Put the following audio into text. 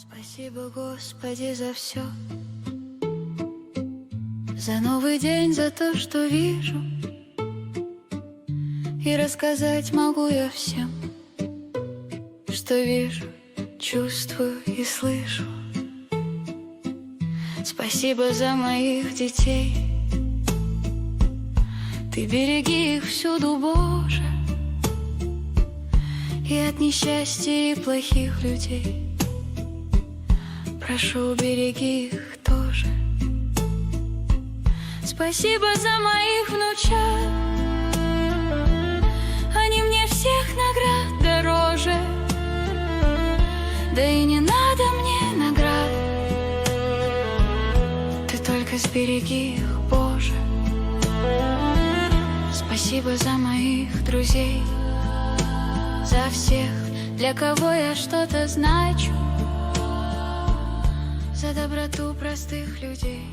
Спасибо, Господи, за все, за новый день, за то, что вижу. И рассказать могу я всем, что вижу, чувствую и слышу. Спасибо за моих детей, Ты береги их всюду, Боже, и от несчастья и плохих людей. Прошу, береги их тоже. Спасибо за моих внучат, они мне всех наград дороже. Да и не надо мне наград, Ты только сбереги их, Боже. Спасибо за моих друзей, за всех, для кого я что-то значу, за доброту простых людей.